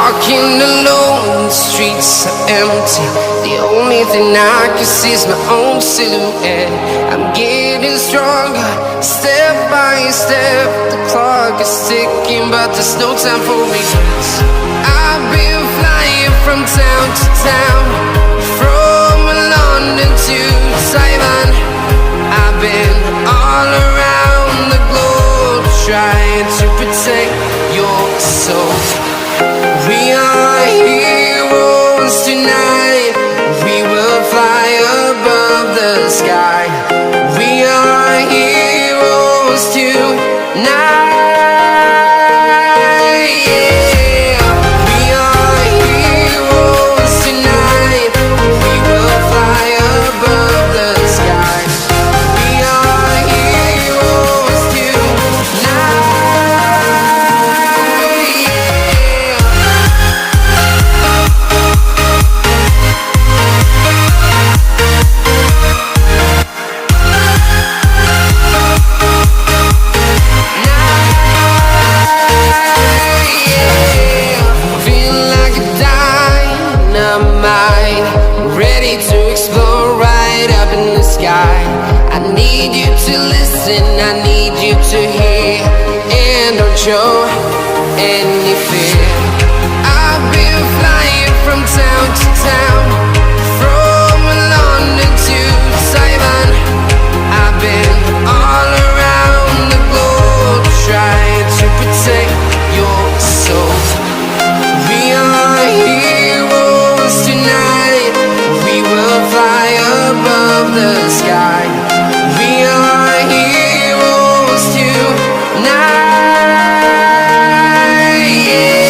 Walking alone, the streets are empty. The only thing I can see is my own silhouette. I'm getting stronger, step by step. The clock is ticking, but there's no time for regrets. I've been flying from town to town, from London to Taiwan. I've been all around the globe, trying to protect your soul. We are heroes tonight. We will fly above the sky. We are heroes tonight. Yeah. We are heroes tonight. We will fly above the sky. We are heroes tonight. Ready to explore right up in the sky. I need you to listen, I need you to hear, and don't show any fear. I've been flying from town to town, from London to Taiwan. I've been all around the globe, trying to protect your soul. We are heroes tonight. We will fly above the sky. We are heroes tonight. Yeah.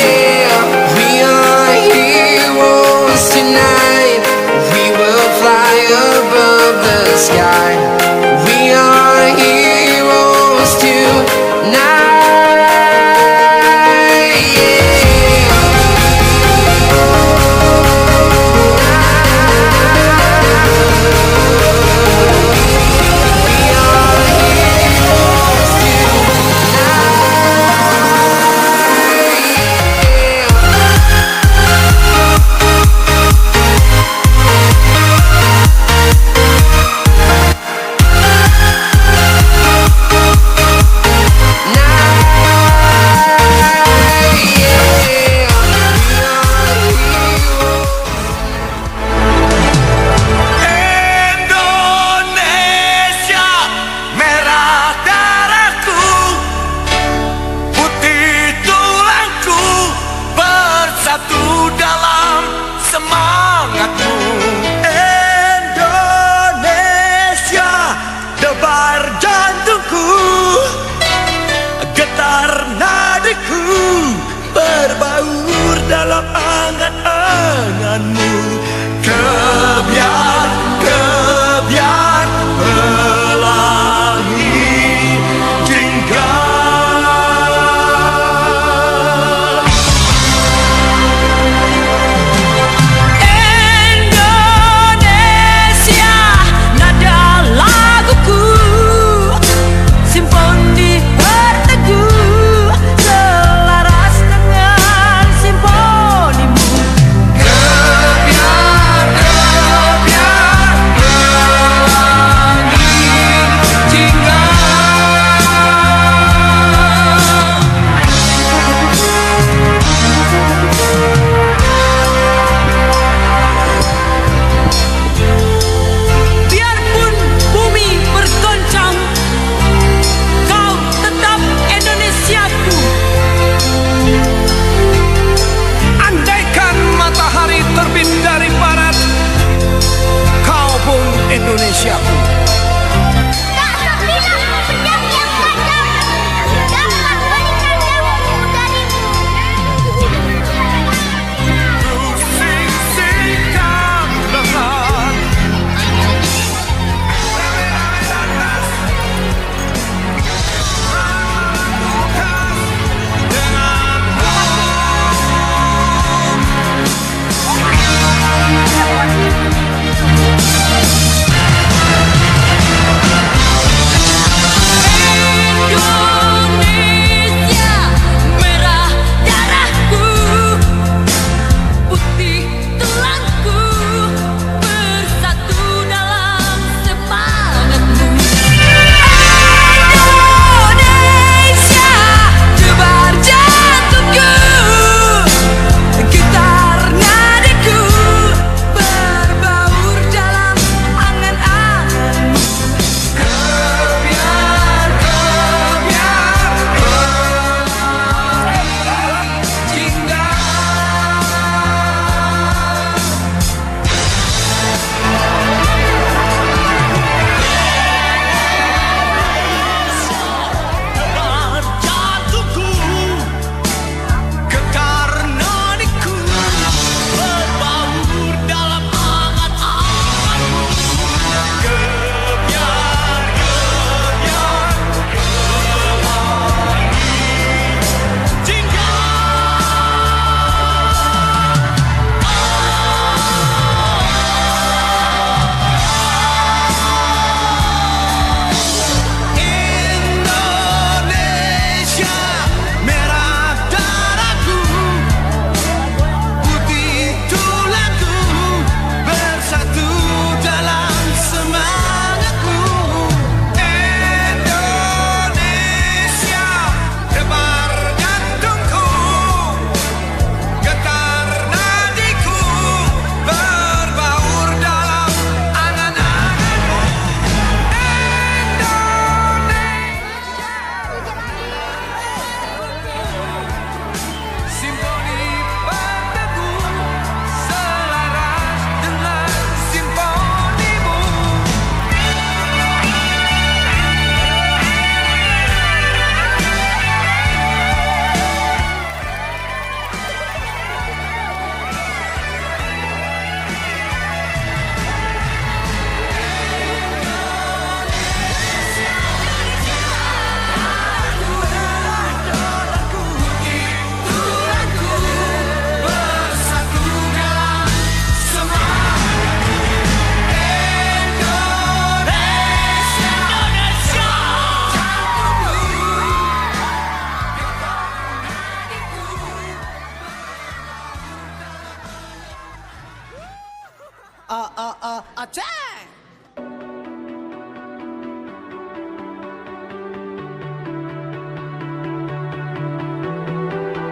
Attack!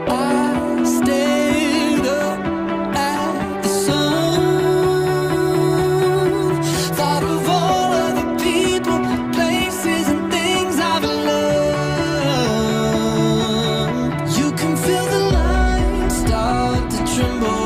I stared up at the sun, thought of all of the people, places, and things I've loved. You can feel the line start to tremble.